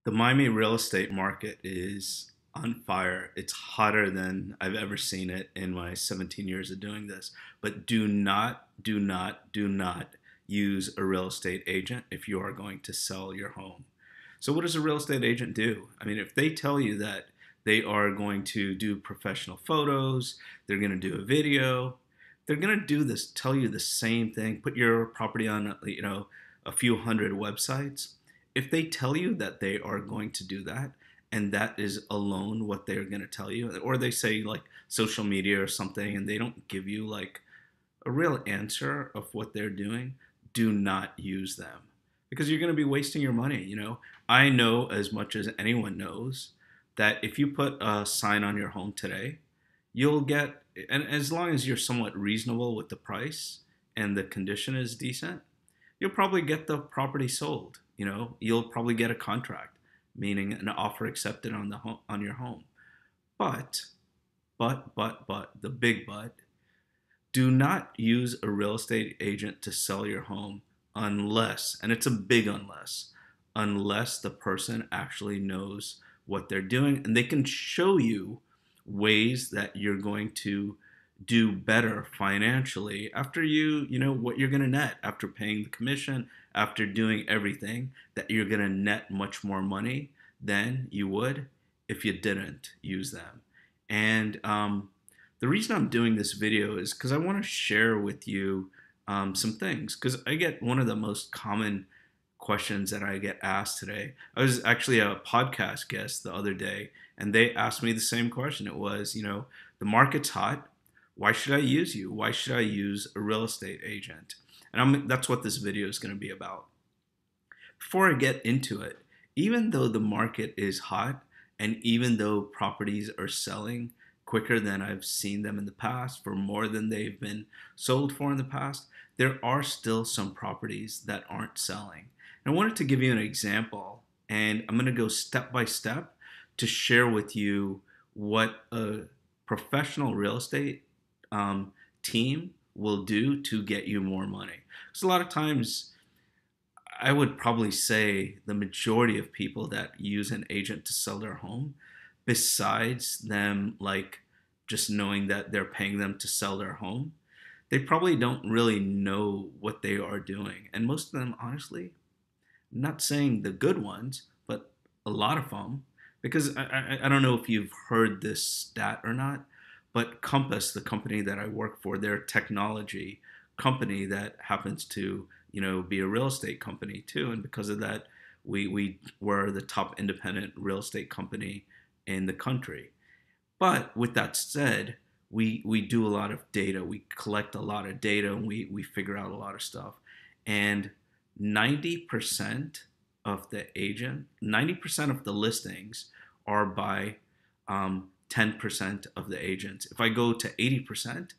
The Miami real estate market is on fire. It's hotter than I've ever seen it in my 17 years of doing this. But do not use a real estate agent if you are going to sell your home. So, what does a real estate agent do? I mean, if they tell you that they are going to do professional photos, they're going to do a video, they're going to do this, tell you the same thing, put your property on, a few hundred websites. If they tell you that they are going to do that, and that is alone what they're going to tell you, or they say like social media or something, and they don't give you like a real answer of what they're doing, do not use them because you're going to be wasting your money. I know as much as anyone knows that if you put a sign on your home today, you'll get, and as long as you're somewhat reasonable with the price and the condition is decent, you'll probably get the property sold. You'll probably get a contract, meaning an offer accepted on on your home. But, the big but, do not use a real estate agent to sell your home unless, and it's a big unless the person actually knows what they're doing and they can show you ways that you're going to do better financially after you know what you're going to net after paying the commission, after doing everything, that you're going to net much more money than you would if you didn't use them. And the reason I'm doing this video is because I want to share with you some things, because I get one of the most common questions that I get asked today. I was actually a podcast guest the other day, and they asked me the same question. It was, the market's hot. Why should I use you? Why should I use a real estate agent? And that's what this video is going to be about. Before I get into it, even though the market is hot and even though properties are selling quicker than I've seen them in the past, for more than they've been sold for in the past, there are still some properties that aren't selling. And I wanted to give you an example, and I'm going to go step by step to share with you what a professional real estate team will do to get you more money. Because a lot of times, I would probably say the majority of people that use an agent to sell their home, besides them like just knowing that they're paying them to sell their home, they probably don't really know what they are doing. And most of them, honestly, I'm not saying the good ones, but a lot of them, because I don't know if you've heard this stat or not, but Compass, the company that I work for, they're a technology company that happens to, be a real estate company too. And because of that, we were the top independent real estate company in the country. But with that said, we do a lot of data. We collect a lot of data, and we figure out a lot of stuff. And 90% of the 90% of the listings are by 10% of the agents. If I go to 80%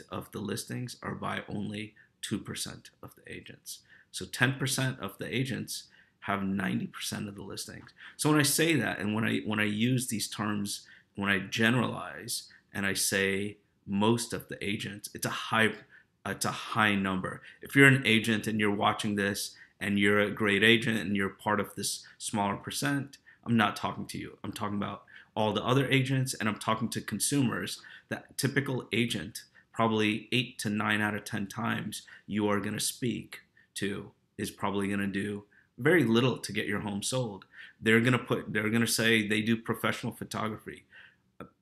of the listings are by only 2% of the agents. So 10% of the agents have 90% of the listings. So when I say that, and when I use these terms, when I generalize and I say most of the agents, it's a high number. If you're an agent and you're watching this and you're a great agent and you're part of this smaller percent, I'm not talking to you. I'm talking about all the other agents, and I'm talking to consumers. That typical agent, probably 8 to 9 out of 10 times you are going to speak to, is probably going to do very little to get your home sold. They're going to say they do professional photography.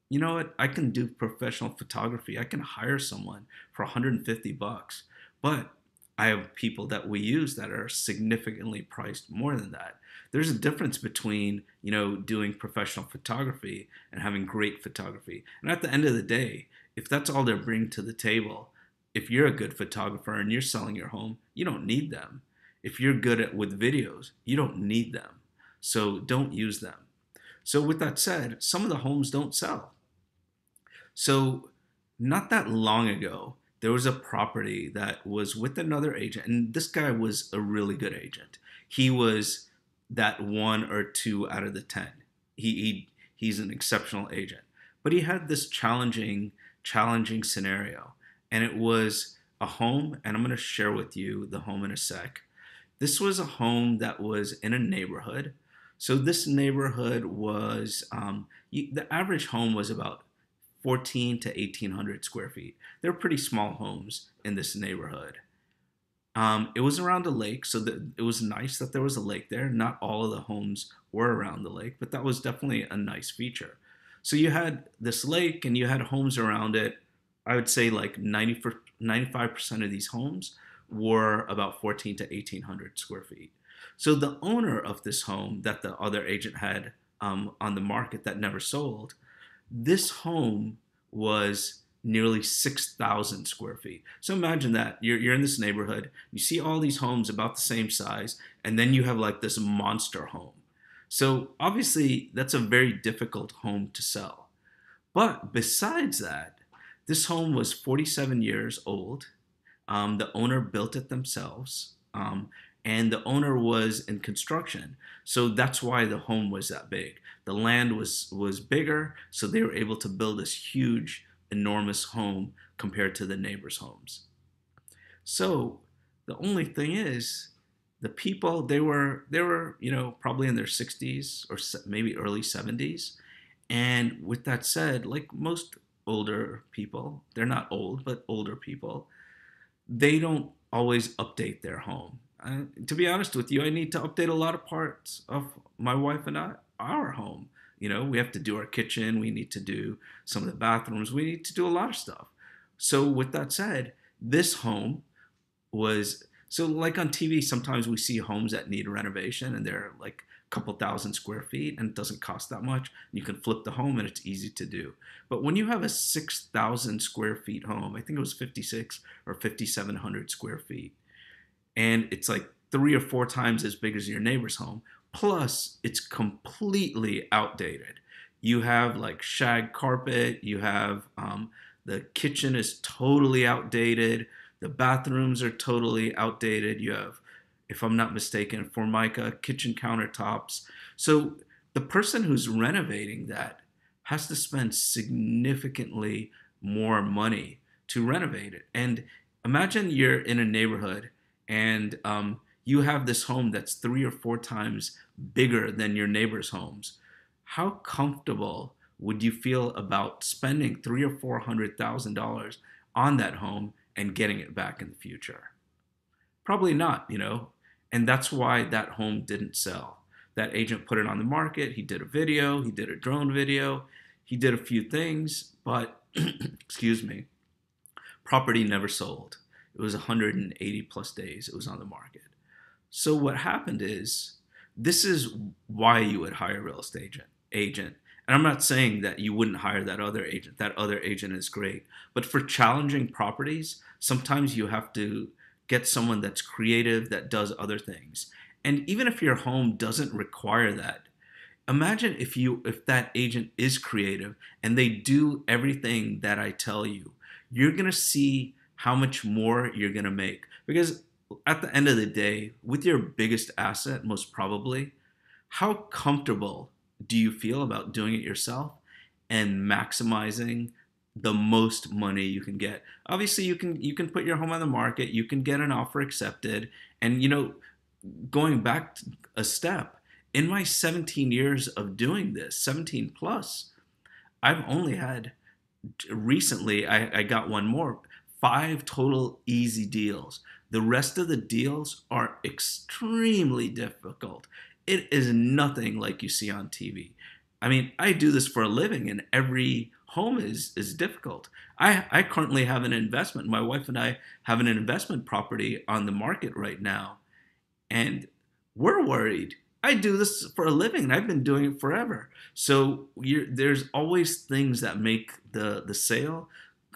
You know what? I can do professional photography. I can hire someone for $150, but I have people that we use that are significantly priced more than that. There's a difference between, doing professional photography and having great photography. And at the end of the day, if that's all they're bringing to the table, if you're a good photographer and you're selling your home, you don't need them. If you're good with videos, you don't need them. So don't use them. So with that said, some of the homes don't sell. So not that long ago, there was a property that was with another agent, and this guy was a really good agent. He was that 1 or 2 out of the 10. He's an exceptional agent. But he had this challenging scenario, and it was a home, and I'm going to share with you the home in a sec. This was a home that was in a neighborhood So this neighborhood was the average home was about 14 to 1800 square feet. They're pretty small homes in this neighborhood. It was around a lake, so that it was nice that there was a lake there. Not all of the homes were around the lake, but that was definitely a nice feature. So you had this lake and you had homes around it. I would say like 95% of these homes were about 14 to 1800 square feet. So the owner of this home that the other agent had on the market that never sold, this home was nearly 6,000 square feet. So imagine that you're in this neighborhood, you see all these homes about the same size, and then you have like this monster home. So obviously, that's a very difficult home to sell. But besides that, this home was 47 years old. The owner built it themselves, and the owner was in construction. So that's why the home was that big. The land was bigger, so they were able to build this huge, enormous home compared to the neighbors' homes. So the only thing is, the people they were probably in their 60s or maybe early 70s, and with that said, like most older people, they're not old but older people, they don't always update their home. To be honest with you, I need to update a lot of parts of my wife and our home. We have to do our kitchen, we need to do some of the bathrooms, we need to do a lot of stuff. So with that said, this home was so like on TV, sometimes we see homes that need renovation and they're like a couple thousand square feet and it doesn't cost that much. You can flip the home and it's easy to do. But when you have a 6,000 square feet home, I think it was 56 or 5,700 square feet, and it's like 3 or 4 times as big as your neighbor's home, plus it's completely outdated. You have like shag carpet, you have the kitchen is totally outdated, the bathrooms are totally outdated. You have, if I'm not mistaken, Formica kitchen countertops. So the person who's renovating that has to spend significantly more money to renovate it. And imagine you're in a neighborhood and you have this home that's 3 or 4 times bigger than your neighbor's homes. How comfortable would you feel about spending $300,000 or $400,000 on that home and getting it back in the future? Probably not. And that's why that home didn't sell. That agent put it on the market. He did a video, he did a drone video, he did a few things, but excuse me, property never sold. It was 180 plus days it was on the market. So what happened is, this is why you would hire a real estate agent. And I'm not saying that you wouldn't hire that other agent. That other agent is great. But for challenging properties, sometimes you have to get someone that's creative, that does other things. And even if your home doesn't require that, imagine if that agent is creative and they do everything that I tell you, you're going to see how much more you're going to make. Because at the end of the day, with your biggest asset, most probably, how comfortable do you feel about doing it yourself and maximizing the most money you can get? Obviously, you can put your home on the market, you can get an offer accepted, and going back a step, in my 17 years of doing this, 17 plus, I've only had recently, I got one more, 5 total easy deals. The rest of the deals are extremely difficult. It is nothing like you see on TV. I mean, I do this for a living, and every home is difficult. I currently have an investment. My wife and I have an investment property on the market right now, and we're worried. I do this for a living, and I've been doing it forever. So there's always things that make the sale.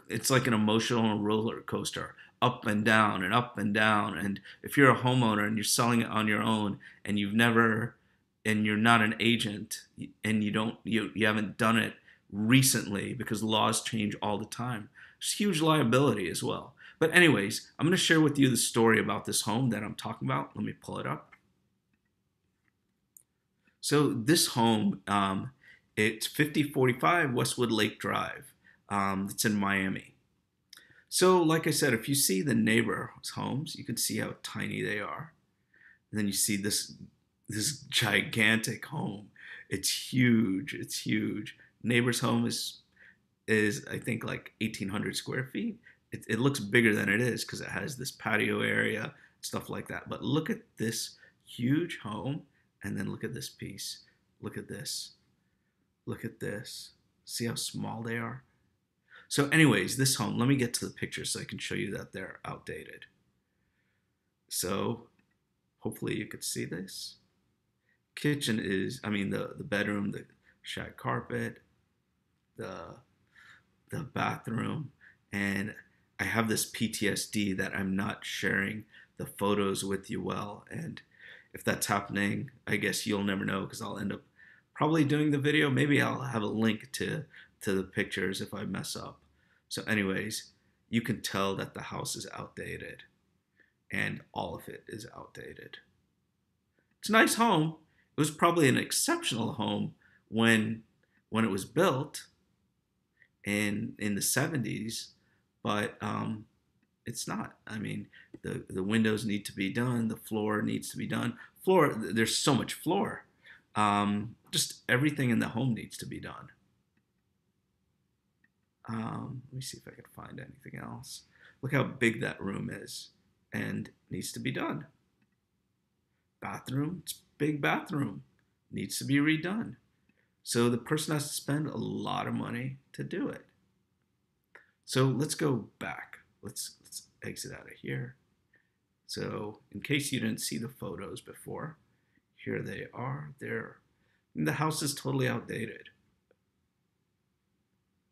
It's like an emotional roller coaster, up and down and up and down. And if you're a homeowner and you're selling it on your own, and you're not an agent, and you haven't done it recently because laws change all the time, there's huge liability as well. But anyways, I'm going to share with you the story about this home that I'm talking about. Let me pull it up. So this home, it's 5045 Westwood Lake Drive. It's in Miami. So like I said, if you see the neighbor's homes, you can see how tiny they are. And then you see this this gigantic home. It's huge. It's huge. Neighbor's home is I think like 1,800 square feet. It looks bigger than it is because it has this patio area, stuff like that. But look at this huge home, and then look at this piece. Look at this. Look at this. See how small they are? So, anyways, this home, let me get to the pictures so I can show you that they're outdated. So, hopefully you could see this. Kitchen is, I mean, the bedroom, the shag carpet, the bathroom, and I have this PTSD that I'm not sharing the photos with you well. And if that's happening, I guess you'll never know because I'll end up probably doing the video. Maybe I'll have a link to the pictures if I mess up. So anyways, you can tell that the house is outdated and all of it is outdated. It's a nice home. It was probably an exceptional home when it was built in the 70s, but it's not. I mean, the windows need to be done. The floor needs to be done. Floor, there's so much floor. Just everything in the home needs to be done. Let me see if I can find anything else. Look how big that room is and needs to be done. Bathroom, it's a big bathroom. Needs to be redone. So the person has to spend a lot of money to do it. So let's go back. Let's exit out of here. So in case you didn't see the photos before, here they are. The house is totally outdated.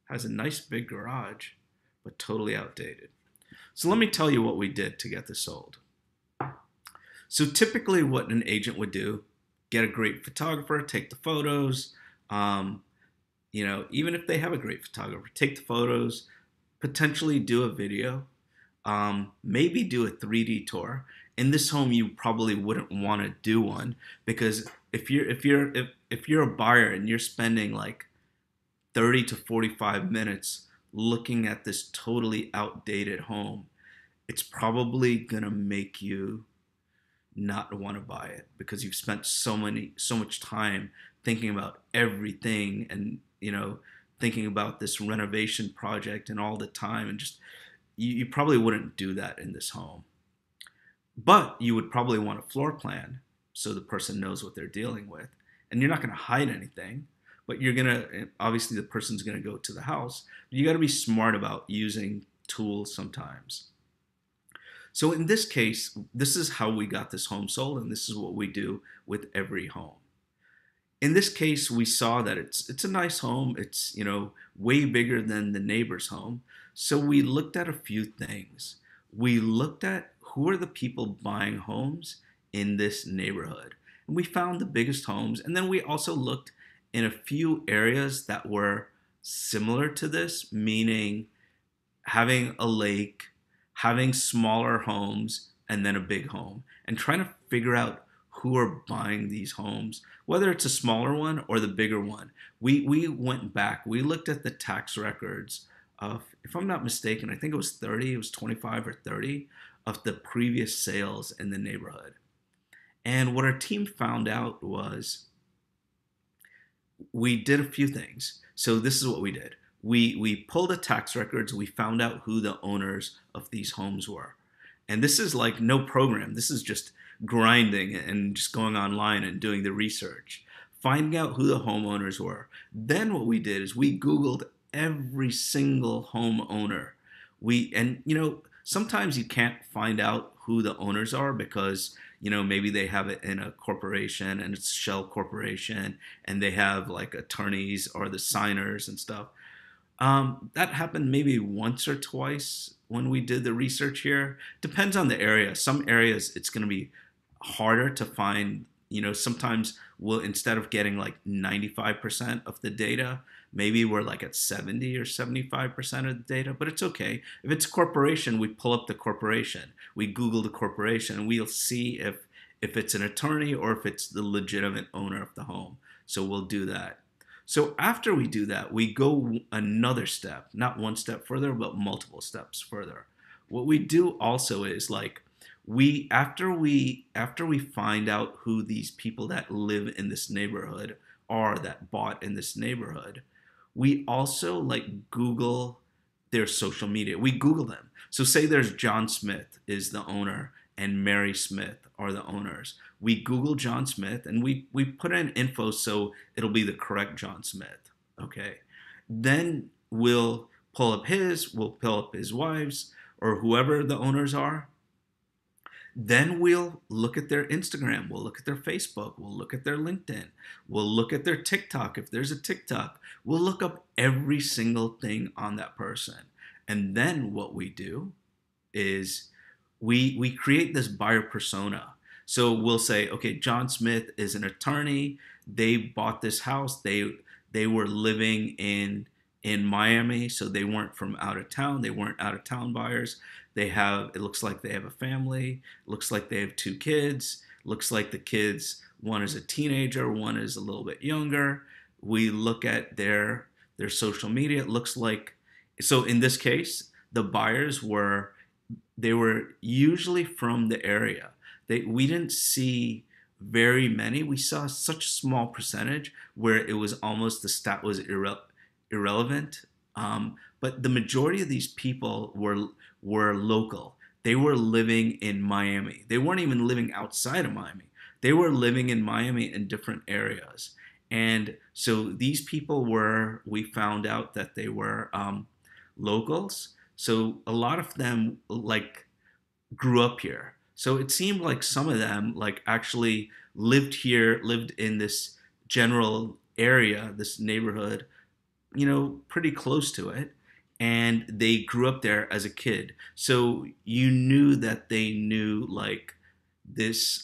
Has a nice big garage, but totally outdated. So let me tell you what we did to get this sold. So typically what an agent would do, get a great photographer, take the photos, even if they have a great photographer, take the photos, potentially do a video, maybe do a 3D tour. In this home, you probably wouldn't want to do one because if you're a buyer and you're spending like 30 to 45 minutes looking at this totally outdated home, it's probably gonna make you not want to buy it because you've spent so much time thinking about everything and thinking about this renovation project and all the time, and just you probably wouldn't do that in this home. But you would probably want a floor plan so the person knows what they're dealing with, and you're not going to hide anything, but you're going to, obviously the person's going to go to the house. You got to be smart about using tools sometimes. So in this case, this is how we got this home sold, and this is what we do with every home. In this case, we saw that it's a nice home. It's way bigger than the neighbor's home. So we looked at a few things. We looked at who are the people buying homes in this neighborhood, and we found the biggest homes. And then we also looked in a few areas that were similar to this, meaning having a lake, having smaller homes, and then a big home, and trying to figure out who are buying these homes, whether it's a smaller one or the bigger one. We went back, we looked at the tax records of, if I'm not mistaken, I think it was 25 or 30 of the previous sales in the neighborhood. And what our team found out was we did a few things. So this is what we did. We pulled the tax records. We found out who the owners of these homes were. And this is like no program. This is just grinding and just going online and doing the research, finding out who the homeowners were. Then what we did is we Googled every single homeowner. Sometimes you can't find out who the owners are because maybe they have it in a corporation and it's a shell corporation and they have like attorneys or the signers and stuff. That happened maybe once or twice when we did the research here. Depends on the area. Some areas it's going to be harder to find. Sometimes instead of getting like 95% of the data, maybe we're like at 70 or 75% of the data, but it's okay. If it's a corporation, we pull up the corporation. We Google the corporation and we'll see if it's an attorney or if it's the legitimate owner of the home. So we'll do that. So after we do that, we go another step, not one step further, but multiple steps further. What we do also is we find out who these people that live in this neighborhood are, that bought in this neighborhood, we also like Google their social media. We Google them. So say there's John Smith is the owner and Mary Smith are the owners. We Google John Smith and we put in info so it'll be the correct John Smith. Okay. Then we'll pull up his wives or whoever the owners are. Then we'll look at their Instagram, we'll look at their Facebook, we'll look at their LinkedIn, we'll look at their TikTok if there's a TikTok. We'll look up every single thing on that person. And then what we do is we create this buyer persona. So we'll say, okay, John Smith is an attorney. They bought this house. They were living in Miami, so they weren't from out of town. They weren't out of town buyers. It looks like they have a family. Looks like they have two kids. Looks like the kids, one is a teenager, one is a little bit younger. We look at their social media. It looks like, so in this case, the buyers they were usually from the area. We didn't see very many. We saw such a small percentage where it was almost the stat was irrelevant. But the majority of these people were local. They were living in Miami. They weren't even living outside of Miami. They were living in Miami in different areas. And so these people we found out that they were locals. So a lot of them like grew up here. So it seemed like some of them like actually lived here, lived in this general area, this neighborhood, pretty close to it. And they grew up there as a kid. So you knew that they knew like this,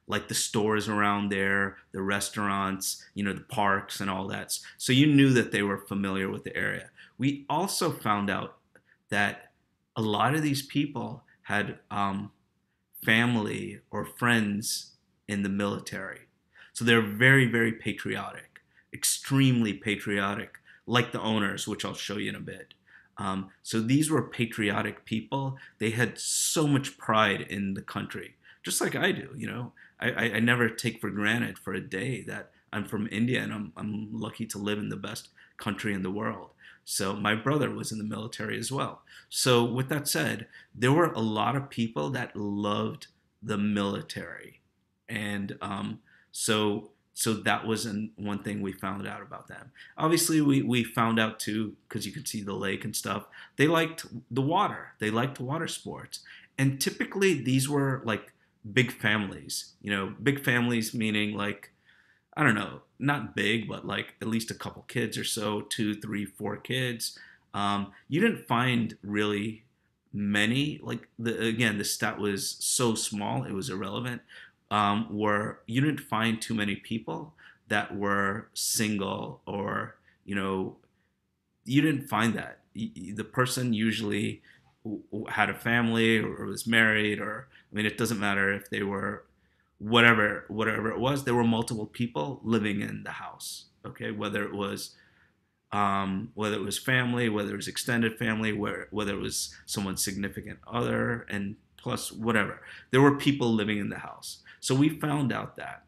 like the stores around there, the restaurants, the parks and all that. So you knew that they were familiar with the area. We also found out that a lot of these people had family or friends in the military. So they're very, very patriotic, extremely patriotic, like the owners, which I'll show you in a bit. So these were patriotic people. They had so much pride in the country, just like I do. I never take for granted for a day that I'm from India and I'm lucky to live in the best country in the world. So my brother was in the military as well. So with that said, there were a lot of people that loved the military, and so that was one thing we found out about them. Obviously, we found out too, because you could see the lake and stuff. They liked the water. They liked water sports, and typically these were like big families. Big families meaning like, I don't know, not big, but like at least a couple kids or so, 2, 3, 4 kids. You didn't find really many. Like the stat was so small, it was irrelevant. Where you didn't find too many people that were single, or you didn't find that. The person usually had a family or was married, or I mean, it doesn't matter if they were whatever it was. There were multiple people living in the house. Okay, whether it was family, whether it was extended family, whether it was someone's significant other, and plus whatever, there were people living in the house. So we found out that.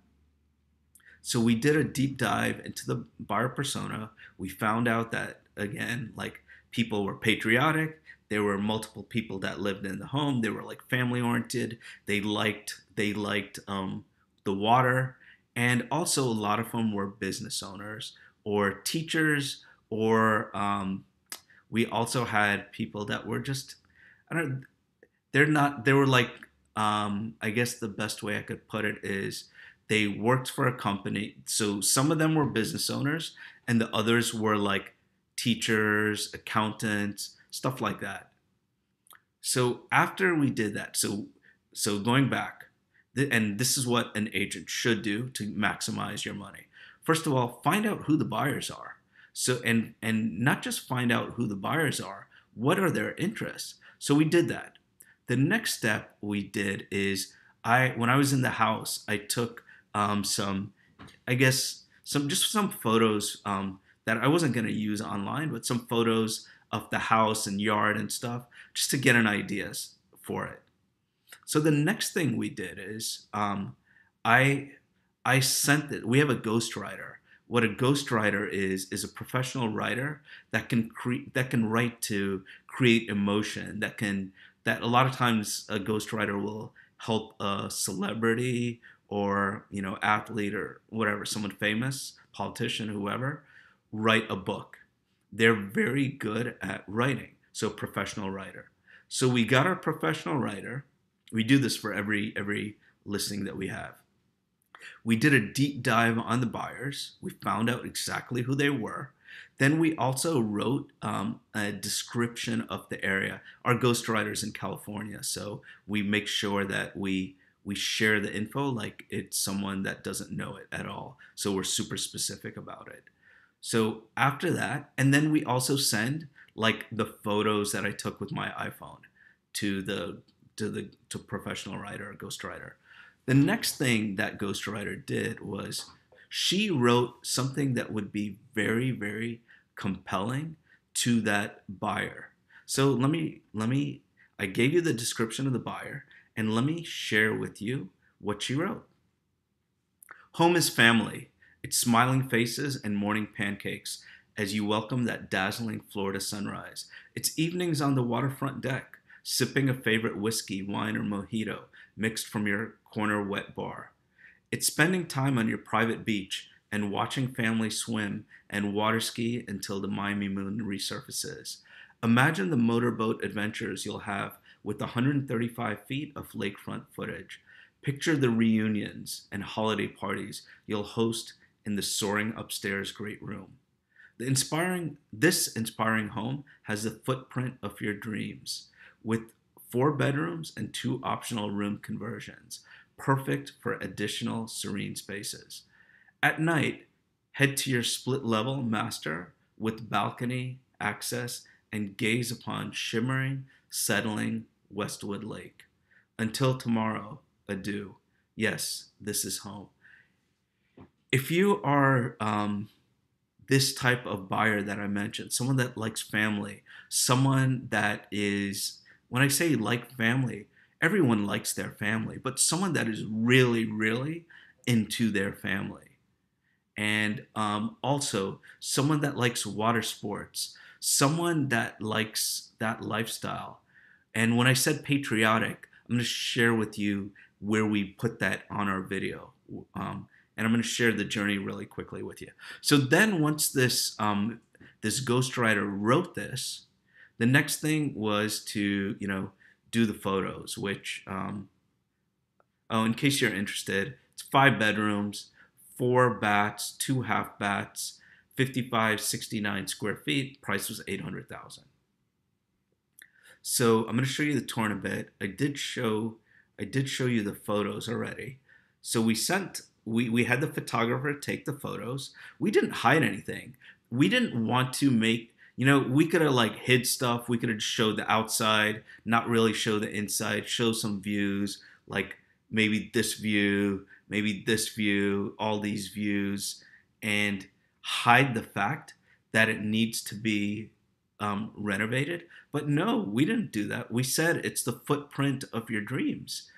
So we did a deep dive into the buyer persona. We found out that, again, like people were patriotic. There were multiple people that lived in the home. They were like family oriented. They liked the water, and also a lot of them were business owners or teachers, or we also had people that were just, I don't. They're not. They were like, I guess the best way I could put it is they worked for a company. So some of them were business owners, and the others were like teachers, accountants, stuff like that. So after we did that, so going back, and this is what an agent should do to maximize your money. First of all, find out who the buyers are. So and not just find out who the buyers are, what are their interests? So we did that. The next step we did is when I was in the house, I took some photos that I wasn't going to use online, but some photos of the house and yard and stuff, just to get an idea for it. So the next thing we did is I I sent it. We have a ghostwriter. What a ghostwriter is a professional writer that can write to create emotion. That a lot of times a ghostwriter will help a celebrity or athlete or whatever, someone famous, politician, whoever, write a book. They're very good at writing. So professional writer. So we got our professional writer. We do this for every listing that we have. We did a deep dive on the buyers. We found out exactly who they were. Then we also wrote a description of the area. Our ghostwriters in California, so we make sure that we share the info like it's someone that doesn't know it at all. So we're super specific about it. So after that, and then we also send like the photos that I took with my iPhone to to professional writer or ghostwriter. The next thing that ghostwriter did was she wrote something that would be very, very compelling to that buyer. So let me I gave you the description of the buyer, and let me share with you what she wrote. Home is family. It's smiling faces and morning pancakes as you welcome that dazzling Florida sunrise. It's evenings on the waterfront deck, sipping a favorite whiskey, wine, or mojito mixed from your corner wet bar. It's spending time on your private beach and watching family swim and water ski until the Miami moon resurfaces. Imagine the motorboat adventures you'll have with 135 feet of lakefront footage. Picture the reunions and holiday parties you'll host in the soaring upstairs great room. This inspiring home has the footprint of your dreams, with 4 bedrooms and 2 optional room conversions, perfect for additional serene spaces. At night, head to your split level master with balcony access and gaze upon shimmering, settling Westwood Lake. Until tomorrow, adieu. Yes, this is home. If you are this type of buyer that I mentioned, someone that likes family, someone that is, when I say like family, everyone likes their family, but someone that is really, really into their family. And also someone that likes water sports, someone that likes that lifestyle. And when I said patriotic, I'm going to share with you where we put that on our video. And I'm going to share the journey really quickly with you. So then once this ghostwriter wrote this, the next thing was to, do the photos, which, in case you're interested, it's 5 bedrooms, 4 baths, 2 half baths, 5569 square feet. Price was 800,000. So I'm going to show you the tour in a bit. I did show you the photos already. So we had the photographer take the photos. We didn't hide anything. We didn't want to make, we could have like hid stuff. We could have showed the outside, not really show the inside, show some views, like maybe this view, all these views, and hide the fact that it needs to be renovated. But no, we didn't do that. We said it's the footprint of your dreams.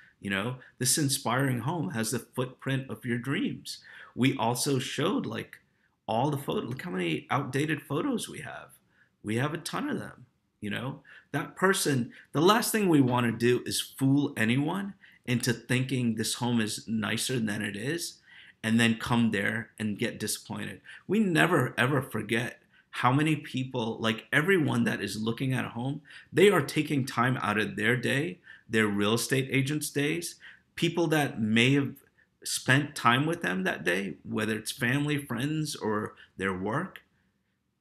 This inspiring home has the footprint of your dreams. We also showed like all the photos. Look how many outdated photos we have. We have a ton of them. That person, the last thing we want to do is fool anyone into thinking this home is nicer than it is, and then come there and get disappointed. We never ever forget how many people, like everyone that is looking at a home, they are taking time out of their day, their real estate agents' days, people that may have spent time with them that day, whether it's family, friends, or their work.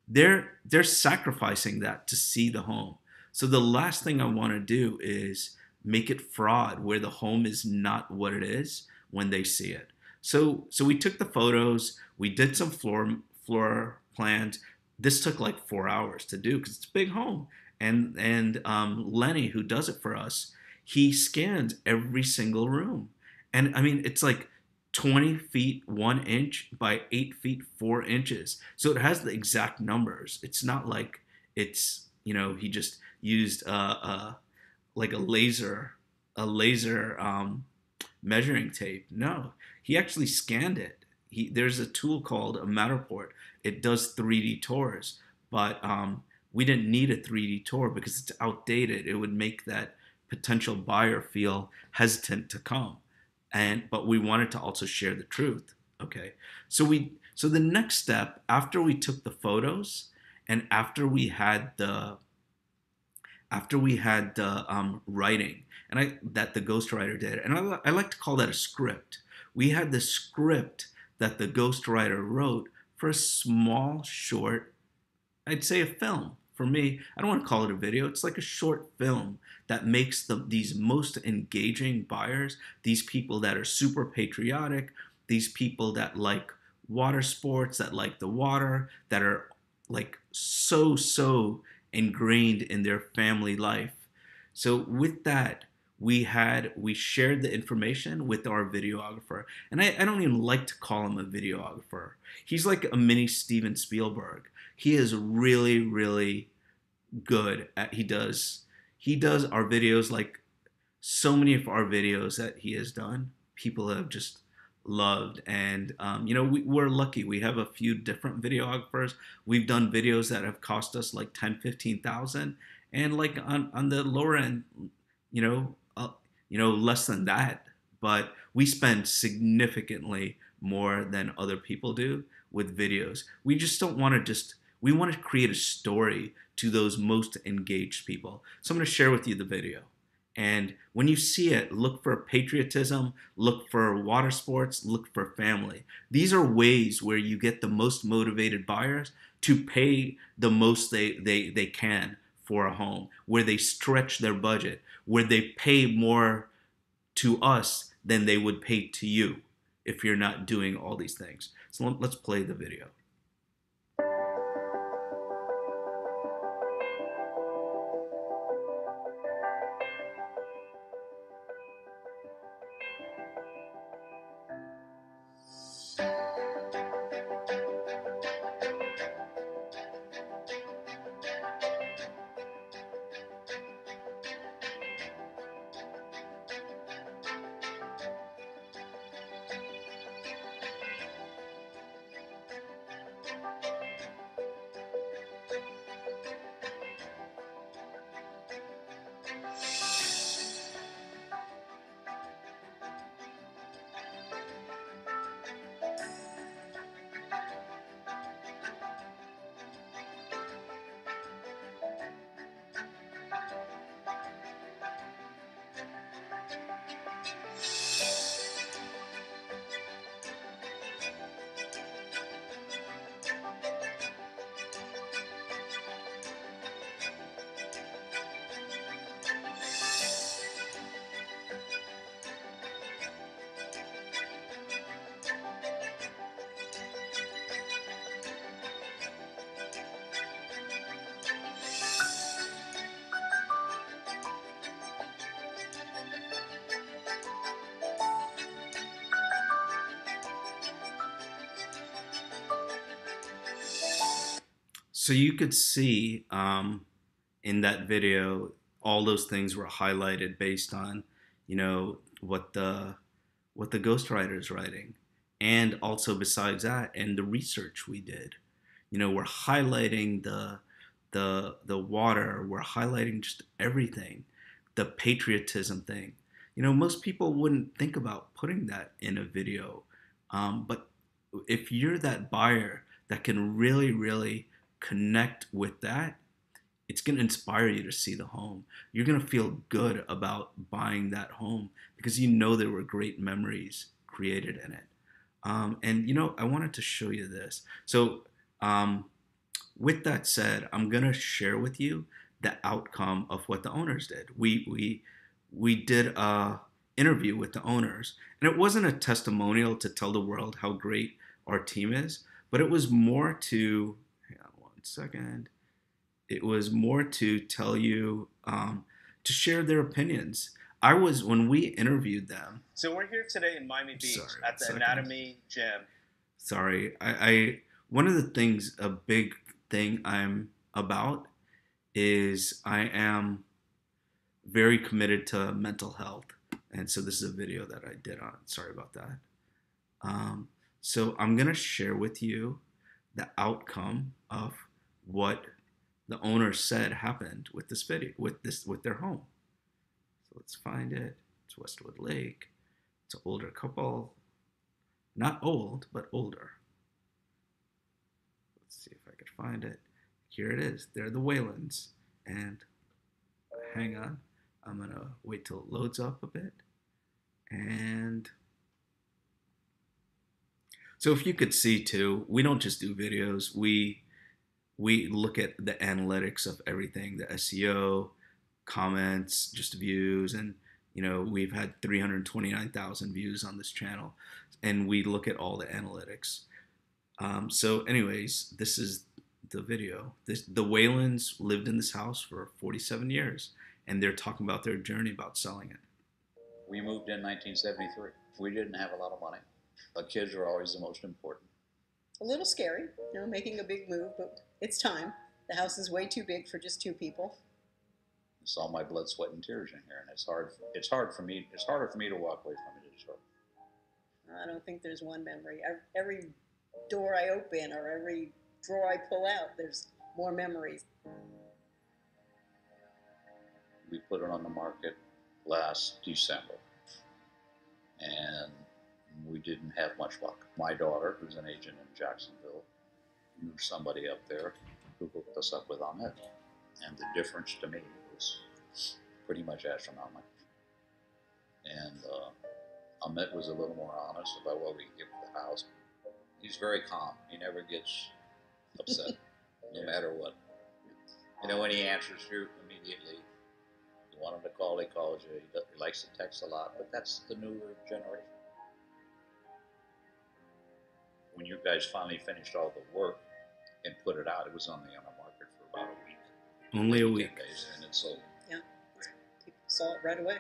They're sacrificing that to see the home. So the last thing I want to do is make it fraud where the home is not what it is when they see it. So we took the photos, we did some floor plans. This took like 4 hours to do because it's a big home. And Lenny, who does it for us, he scans every single room. And I mean, it's like 20 feet 1 inch by 8 feet 4 inches. So it has the exact numbers. It's not like it's, he just used like a laser a laser measuring tape. No, he actually scanned it. There's a tool called a Matterport. It does 3D tours, but we didn't need a 3D tour because it's outdated. It would make that potential buyer feel hesitant to come, but we wanted to also share the truth. Okay, so the next step after we took the photos and after we had the writing, and that the ghostwriter did, and I like to call that a script. We had the script that the ghostwriter wrote for a small, short, I'd say a film. For me, I don't want to call it a video. It's like a short film that makes these most engaging buyers, these people that are super patriotic, these people that like water sports, that like the water, that are like so ingrained in their family life. So with that, we shared the information with our videographer, and I don't even like to call him a videographer. He's like a mini Steven Spielberg. He is really good at he does our videos. Like so many of our videos that he has done, people have just loved. And we're lucky. We have a few different videographers. We've done videos that have cost us like 10, 15,000, and like on the lower end, less than that. But we spend significantly more than other people do with videos. We just don't want to we want to create a story to those most engaged people. So I'm going to share with you the video. And when you see it, look for patriotism, look for water sports, look for family. These are ways where you get the most motivated buyers to pay the most they can for a home, where they stretch their budget, where they pay more to us than they would pay to you if you're not doing all these things. So let's play the video. So you could see in that video, all those things were highlighted based on, what the ghostwriter is writing, and also besides that, and the research we did. We're highlighting the water, we're highlighting just everything, the patriotism thing. Most people wouldn't think about putting that in a video, but if you're that buyer that can really connect with that, it's going to inspire you to see the home. You're going to feel good about buying that home because there were great memories created in it. And I wanted to show you this. So with that said, I'm going to share with you the outcome of what the owners did. We did a interview with the owners, and it wasn't a testimonial to tell the world how great our team is, but it was more to, hang on one second, it was more to tell you, to share their opinions. When we interviewed them. So we're here today in Miami Beach at the Anatomy Gym. Sorry, one of the things, a big thing I'm about is I am very committed to mental health. And so this is a video that I did on. Sorry about that. So I'm gonna share with you the outcome of what the owner said happened with this video, with their home. So let's find it. It's Westwood Lake. It's an older couple, not old, but older. Let's see if I could find it. Here it is. They're the Whalens. And hang on, I'm gonna wait till it loads up a bit. And so if you could see too, we don't just do videos. We look at the analytics of everything, the SEO, comments, just views, and we've had 329,000 views on this channel, and we look at all the analytics. So anyways, this is the video. The Whalens lived in this house for 47 years, and they're talking about their journey about selling it. We moved in 1973. We didn't have a lot of money, but kids are always the most important. A little scary, making a big move, but it's time. The house is way too big for just two people. It's all my blood, sweat, and tears in here, and it's hard for me. It's harder for me to walk away from it. It's hard. I don't think there's one memory. Every door I open or every drawer I pull out, there's more memories. We put it on the market last December, and we didn't have much luck. My daughter, who's an agent in Jacksonville, knew somebody up there who hooked us up with Amit, and the difference to me was pretty much astronomical. And Amit was a little more honest about what we could get for the house. He's very calm. He never gets upset, no matter what. When he answers you immediately, you want him to call, he calls you. He likes to text a lot, but that's the newer generation. When you guys finally finished all the work and put it out, it was only on the market for about a week. Only a week. 10 days, and it sold. Yeah, people saw it right away.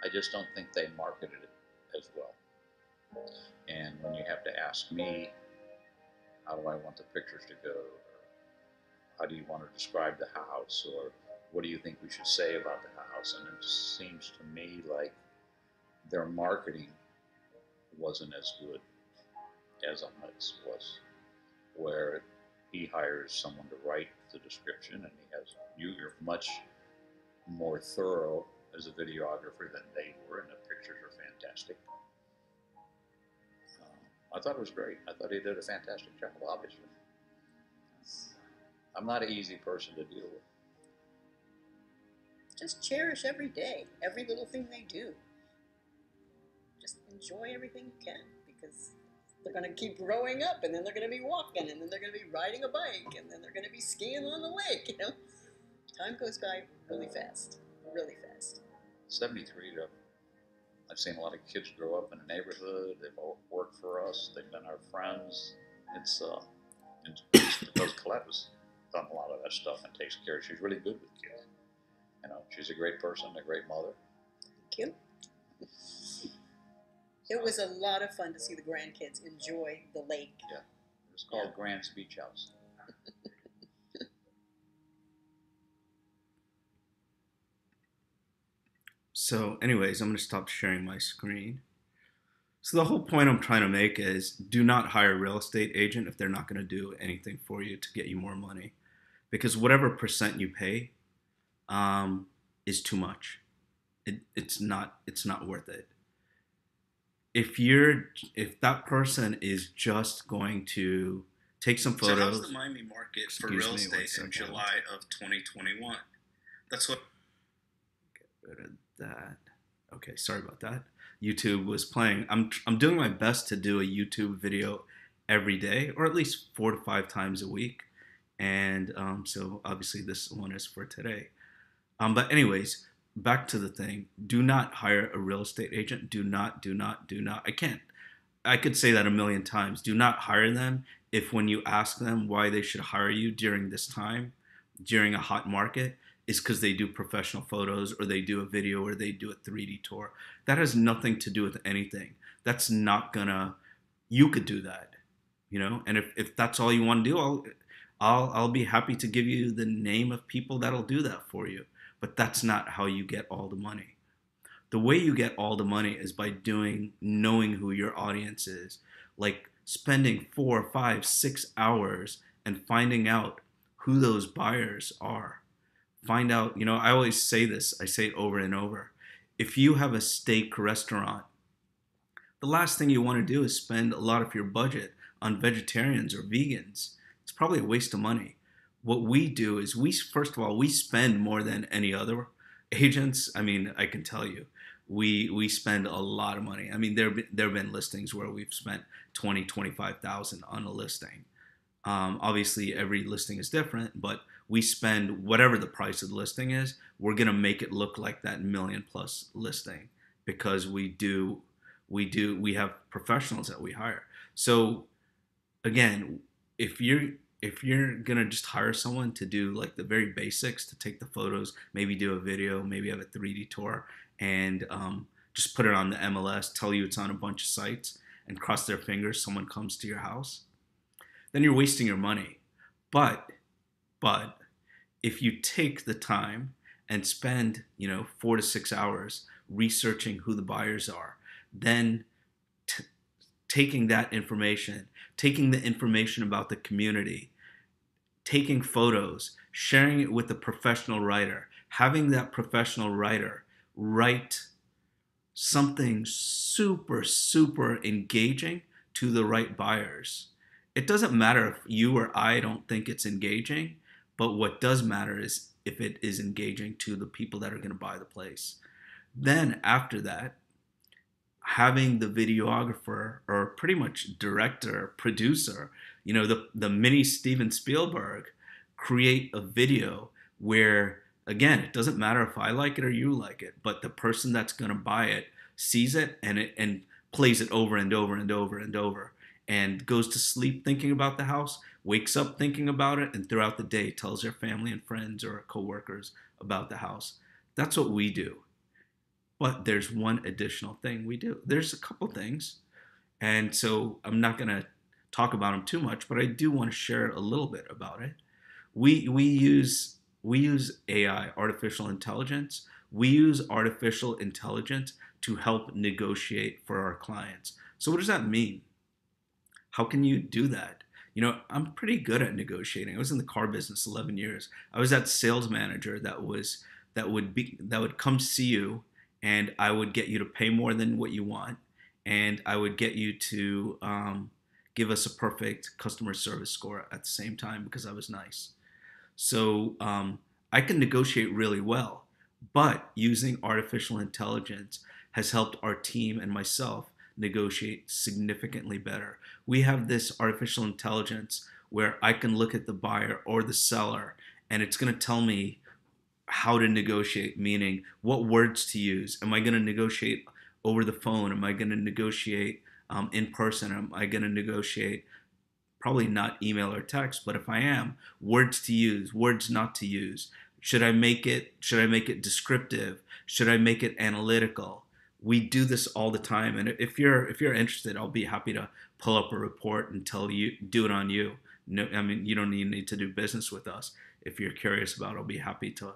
I just don't think they marketed it as well. And when you have to ask me, how do I want the pictures to go? Or how do you want to describe the house? Or what do you think we should say about the house? And it just seems to me like their marketing wasn't as good as Amit's was, where he hires someone to write the description, and you're much more thorough as a videographer than they were, and the pictures are fantastic. I thought it was great. I thought he did a fantastic job, obviously. I'm not an easy person to deal with. Just cherish every day, every little thing they do. Just enjoy everything you can, because they're going to keep growing up, and then they're going to be walking, and then they're going to be riding a bike, and then they're going to be skiing on the lake, Time goes by really fast, really fast. 73, I've seen a lot of kids grow up in the neighborhood. They've all worked for us. They've been our friends. It's because Colette has done a lot of that stuff and takes care. She's really good with kids. She's a great person, a great mother. Thank you. It was a lot of fun to see the grandkids enjoy the lake. Yeah, it was called Grant's Beach House. So anyways, I'm going to stop sharing my screen. So the whole point I'm trying to make is do not hire a real estate agent if they're not going to do anything for you to get you more money. Because whatever percent you pay is too much. It's not worth it. If that person is just going to take some photos. So how's the Miami market for real estate in July of 2021? That's what. Get rid of that. Okay, sorry about that. YouTube was playing. I'm doing my best to do a YouTube video every day, or at least 4 to 5 times a week. And so obviously this one is for today. But anyways, back to the thing. Do not hire a real estate agent. Do not. I could say that a million times. Do not hire them if when you ask them why they should hire you during this time, during a hot market, is because they do professional photos or they do a video or they do a 3D tour. That has nothing to do with anything. That's not gonna, you could do that, and if that's all you want to do, I'll be happy to give you the name of people that'll do that for you. but that's not how you get all the money. The way you get all the money is by knowing who your audience is, like spending 4, 5, 6 hours and finding out who those buyers are. Find out, I always say this, I say it over and over. If you have a steak restaurant, the last thing you want to do is spend a lot of your budget on vegetarians or vegans. It's probably a waste of money. What we do is first of all, we spend more than any other agents. I mean, I can tell you, we spend a lot of money. I mean, there have been listings where we've spent 20, 25,000 on a listing. Obviously, every listing is different, but we spend whatever the price of the listing is. We're gonna make it look like that million-plus listing because we have professionals that we hire. So again, if you're gonna just hire someone to do like the very basics, to take the photos, maybe do a video, maybe have a 3D tour, and just put it on the MLS, tell you it's on a bunch of sites, and cross their fingers someone comes to your house, then you're wasting your money. But if you take the time and spend 4 to 6 hours researching who the buyers are, then taking that information, taking the information about the community, taking photos, sharing it with a professional writer, having that professional writer write something super, super engaging to the right buyers. It doesn't matter if you or I don't think it's engaging, but what does matter is if it is engaging to the people that are going to buy the place. Then after that, having the videographer or pretty much director, producer, the mini Steven Spielberg, create a video where, again, it doesn't matter if I like it or you like it, but the person that's going to buy it sees it and plays it over and over and over and over, and goes to sleep thinking about the house, wakes up thinking about it, and throughout the day tells their family and friends or coworkers about the house. That's what we do. But there's one additional thing we do. There's a couple things, and so I'm not going to talk about them too much, but I do want to share a little bit about it. We use AI, artificial intelligence. We use artificial intelligence to help negotiate for our clients. So what does that mean? How can you do that? I'm pretty good at negotiating. I was in the car business 11 years. I was that sales manager that would come see you, and I would get you to pay more than what you want, and I would get you to give us a perfect customer service score at the same time because I was nice. So I can negotiate really well, but using artificial intelligence has helped our team and myself negotiate significantly better. We have this artificial intelligence where I can look at the buyer or the seller, and it's going to tell me how to negotiate, meaning what words to use. Am I going to negotiate over the phone? Am I going to negotiate in person? Am I going to negotiate probably not email or text, but if I am, words to use, words not to use? Should I make it descriptive? Should I make it analytical? We do this all the time, and if you're interested, I'll be happy to pull up a report and do it on you. No, I mean, you don't even need to do business with us. If you're curious about it, I'll be happy to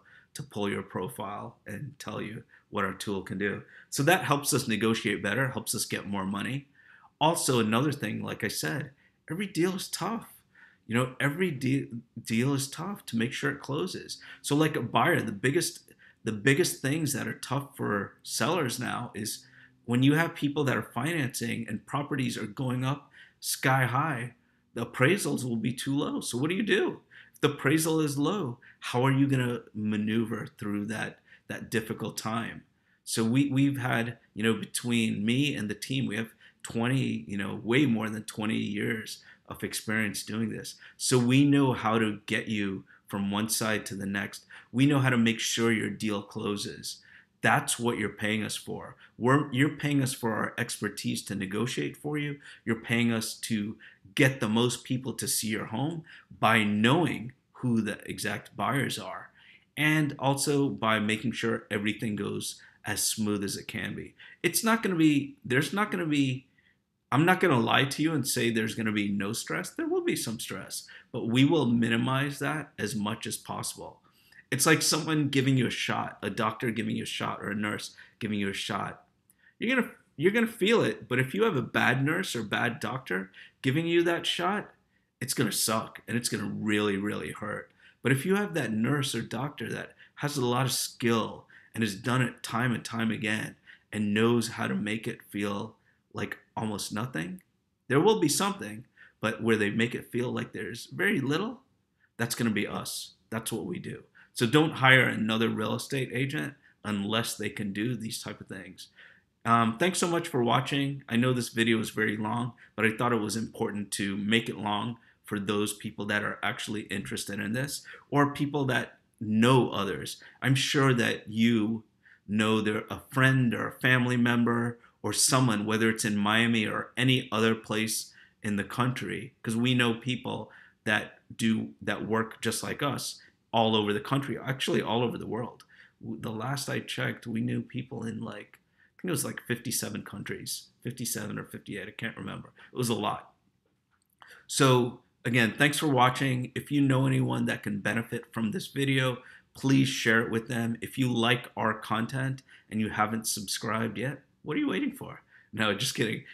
pull your profile and tell you what our tool can do. So that helps us negotiate better, helps us get more money. Also, another thing, like I said, every deal is tough. Every deal is tough to make sure it closes. So like a buyer, the biggest things that are tough for sellers now is when you have people that are financing and properties are going up sky high, the appraisals will be too low. So what do? If the appraisal is low, how are you going to maneuver through that difficult time? So we've had, between me and the team, we have 20, way more than 20 years of experience doing this. So we know how to get you from one side to the next. We know how to make sure your deal closes. That's what you're paying us for. You're paying us for our expertise to negotiate for you. You're paying us to get the most people to see your home by knowing who the exact buyers are, and also by making sure everything goes as smooth as it can be. I'm not going to lie to you and say there's going to be no stress. There will be some stress, but we will minimize that as much as possible. It's like someone giving you a shot, a doctor giving you a shot, or a nurse giving you a shot. You're gonna feel it, but if you have a bad nurse or bad doctor giving you that shot, it's gonna suck and it's gonna really, really hurt. But if you have that nurse or doctor that has a lot of skill and has done it time and time again and knows how to make it feel like almost nothing, there will be something, but where they make it feel like there's very little, that's gonna be us. That's what we do. So don't hire another real estate agent unless they can do these type of things. Thanks so much for watching. I know this video is very long, but I thought it was important to make it long for those people that are actually interested in this, or people that know others. I'm sure that you know a friend or a family member or someone, whether it's in Miami or any other place in the country, because we know people that work just like us all over the country, actually all over the world. The last I checked, we knew people in like, I think it was like 57 countries, 57 or 58, I can't remember. It was a lot. So again, thanks for watching. If you know anyone that can benefit from this video, please share it with them. If you like our content and you haven't subscribed yet, what are you waiting for? No, just kidding.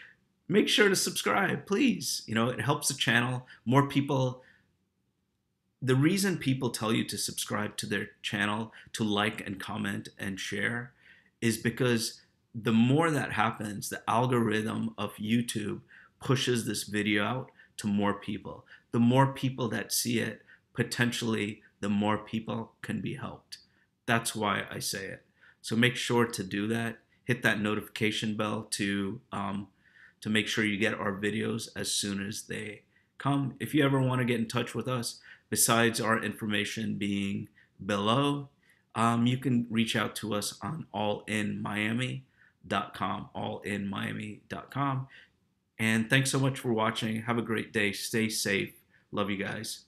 Make sure to subscribe, please. You know, it helps the channel. More people. The reason people tell you to subscribe to their channel, to like and comment and share, is because the more that happens, the algorithm of YouTube pushes this video out to more people. The more people that see it, potentially, the more people can be helped. That's why I say it. So make sure to do that. Hit that notification bell to make sure you get our videos as soon as they come. If you ever want to get in touch with us, besides our information being below, you can reach out to us on allinmiami.com, allinmiami.com. And thanks so much for watching. Have a great day. Stay safe. Love you guys.